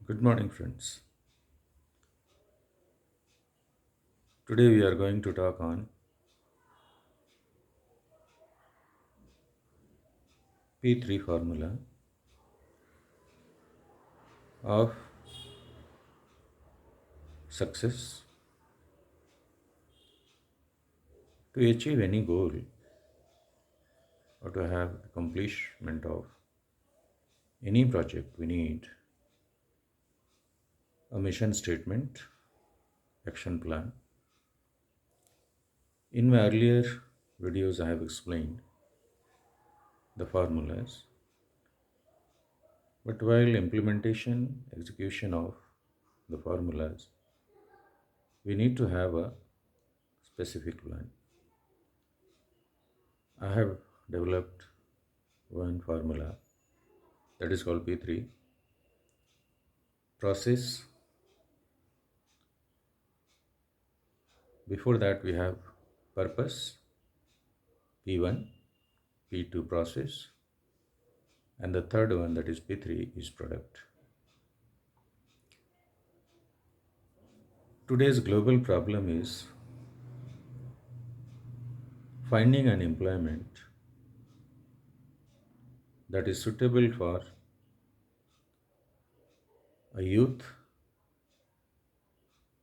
Good morning, friends. Today we are going to talk on P3 formula of success. To achieve any goal or to have accomplishment of any project, we need a mission statement, action plan. In my earlier videos, I have explained the formulas, but while implementation, execution of the formulas, we need to have a specific plan. I have developed one formula that is called P3 process. Before that, we have purpose, P1, P2 process, and the third one, that is P3, is product. Today's global problem is finding an employment that is suitable for a youth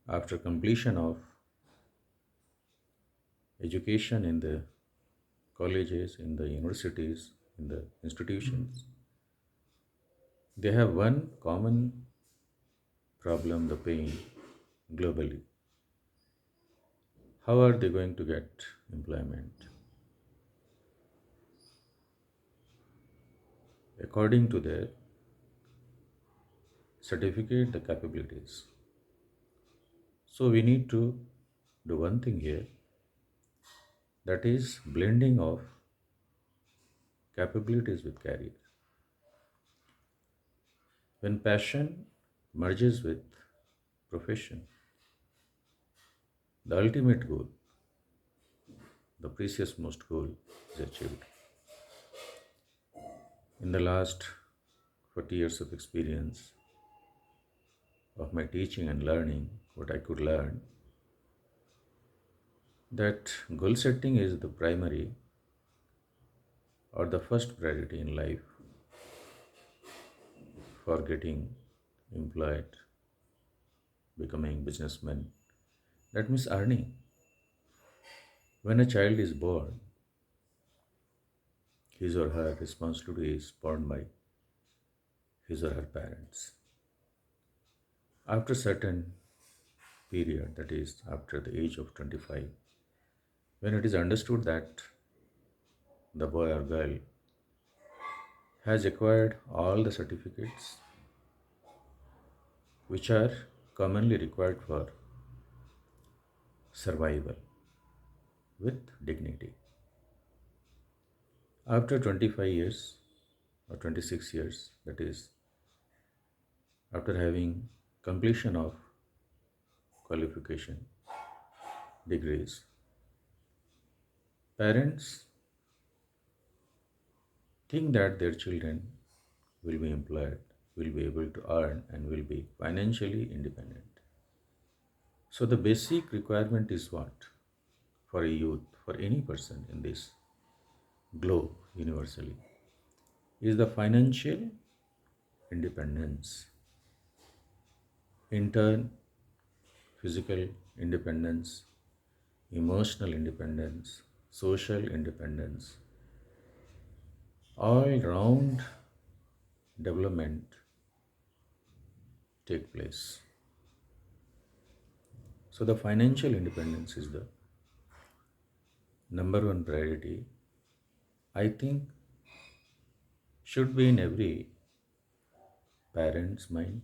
after completion of education in the colleges, in the universities, in the institutions. They have one common problem, the pain globally. How are they going to get employment? According to their certificate, the capabilities. So we need to do one thing here, that is blending of capabilities with career. When passion merges with profession, the ultimate goal, the precious most goal, is achieved. In the last 40 years of experience of my teaching and learning, what I could learn, that goal setting is the primary or the first priority in life for getting employed, becoming businessman. That means earning. When a child is born, his or her responsibility is borne by his or her parents. After certain period, that is after the age of 25, when it is understood that the boy or girl has acquired all the certificates which are commonly required for survival with dignity. After 25 years or 26 years, that is, after having completion of qualification degrees, parents think that their children will be employed, will be able to earn, and will be financially independent. So, the basic requirement is what? For a youth, for any person in this globe universally, is the financial independence. In turn, physical independence, emotional independence, social independence, all round development take place. So the financial independence is the number one priority. I think should be in every parent's mind,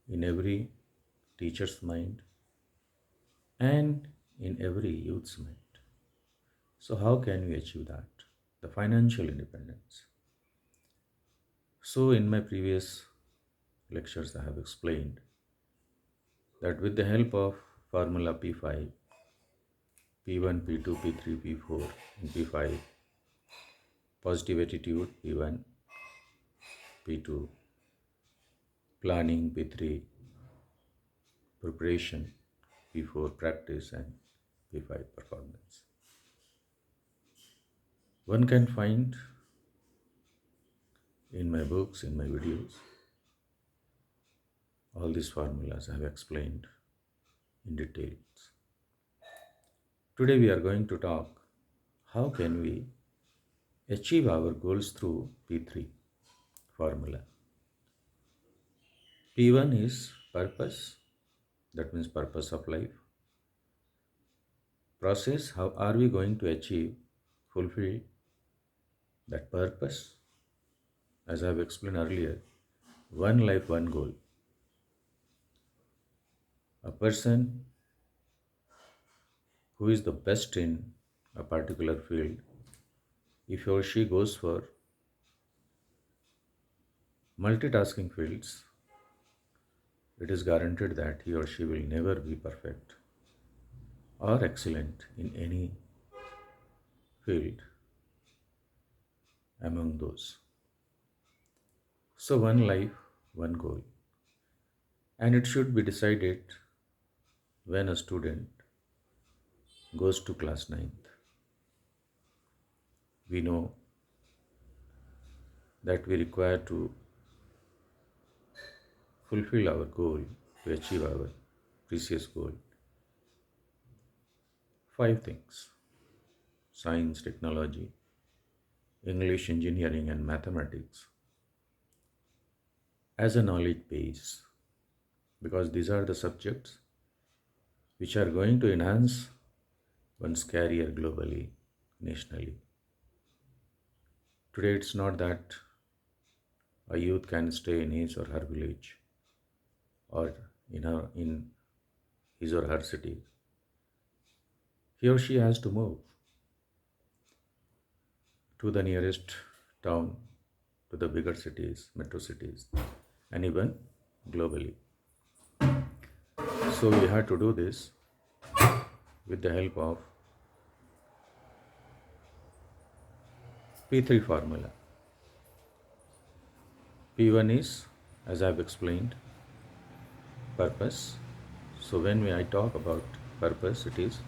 in every teacher's mind, and in every youth's mind. So how can we achieve that? The financial independence. So in my previous lectures I have explained that with the help of formula P5, P1, P2, P3, P4, and P5, positive attitude P1, P2, planning, P3, preparation, P4, practice, and P5, performance. One can find in my books, in my videos, all these formulas I have explained in details. Today we are going to talk how can we achieve our goals through P3 formula. P1 is purpose, that means purpose of life. Process, how are we going to achieve, fulfill that purpose? As I have explained earlier, one life, one goal. A person who is the best in a particular field, if he or she goes for multitasking fields, it is guaranteed that he or she will never be perfect or excellent in any field among those. So, one life, one goal. And it should be decided when a student goes to class ninth. We know that we require to fulfill our goal, to achieve our precious goal. Five things: science, technology, English, engineering, and mathematics as a knowledge base, because these are the subjects which are going to enhance one's career globally, nationally. Today, it's not that a youth can stay in his or her village or in his or her city. He or she has to move to the nearest town, to the bigger cities, metro cities, and even globally. So we had to do this with the help of P3 formula. P1 is, as I have explained, purpose. So when I talk about purpose, it is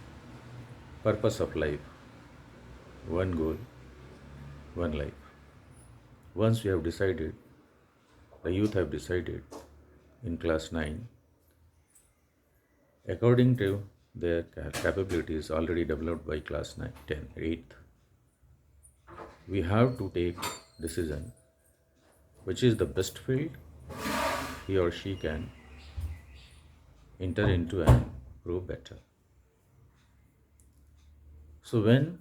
purpose of life, one goal, one life. Once we have decided, the youth have decided in class 9, according to their capabilities already developed by class 9, 10, 8th, we have to take decision which is the best field he or she can enter into and prove better. So when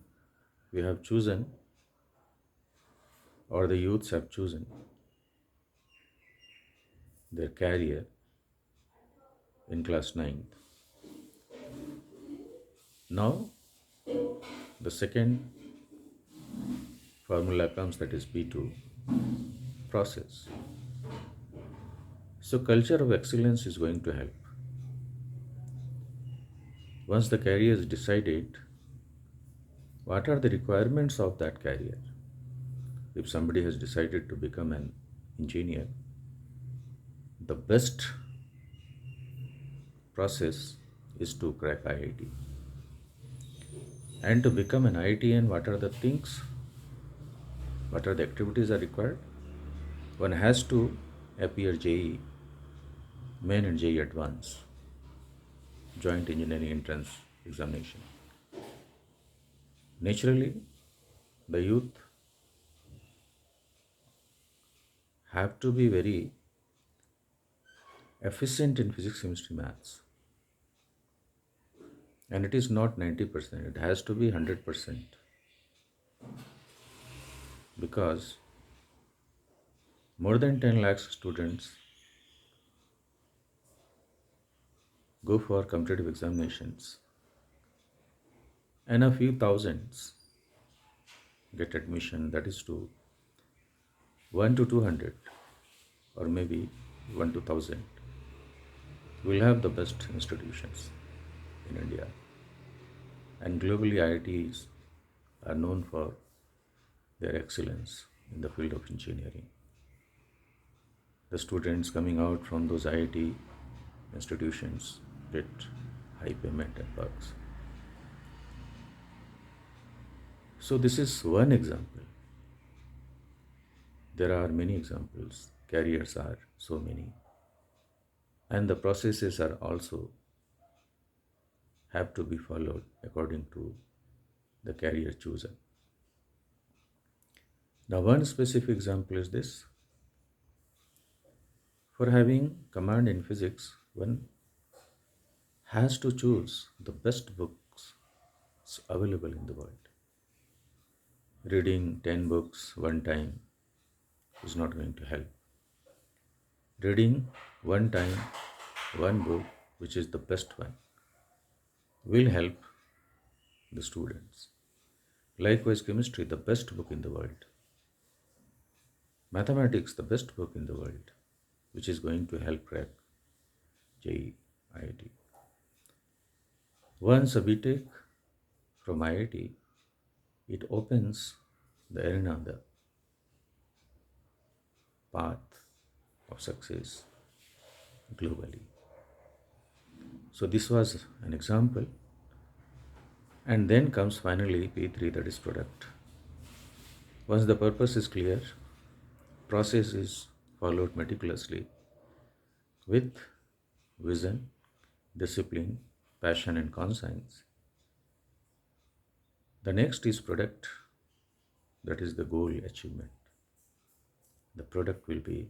we have chosen, or the youths have chosen their career in class 9, now the second formula comes, that is P2, process. So culture of excellence is going to help. Once the career is decided, what are the requirements of that career? If somebody has decided to become an engineer, the best process is to crack IIT. And to become an IITian, what are the things, what are the activities are required? One has to appear JE, main and JE advanced, joint engineering entrance examination. Naturally, the youth have to be very efficient in physics, chemistry, maths. And it is not 90%, it has to be 100%. Because more than 10 lakhs students go for competitive examinations and a few thousands get admission, that is to 1 to 200 or maybe 1 to 1000 will have the best institutions in India. And globally, IITs are known for their excellence in the field of engineering. the students coming out from those IIT institutions get high payment and perks. So, this is one example. There are many examples. Careers are so many. And the processes are also have to be followed according to the career chosen. Now, one specific example is this. For having command in physics, one has to choose the best books available in the world. Reading 10 books one time is not going to help. Reading one time one book, which is the best one, will help the students. Likewise, chemistry, the best book in the world. Mathematics, the best book in the world, which is going to help crack JEE, IIT. Once a BTech from IIT, it opens the arena, the path of success globally. So this was an example. And then comes finally P3, that is product. Once the purpose is clear, process is followed meticulously with vision, discipline, passion, and conscience. The next is product, that is the goal achievement. The product will be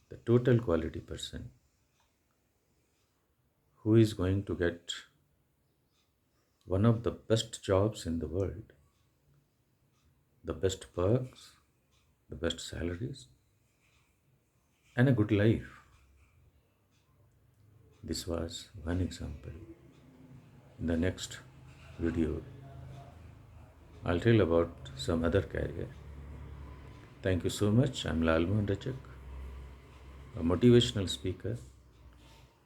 the total quality person who is going to get one of the best jobs in the world, the best perks, the best salaries, and a good life. This was one example. In the next video, I'll tell about some other career. Thank you so much. I'm Lal Mohan Rajak, a motivational speaker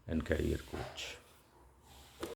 and career coach.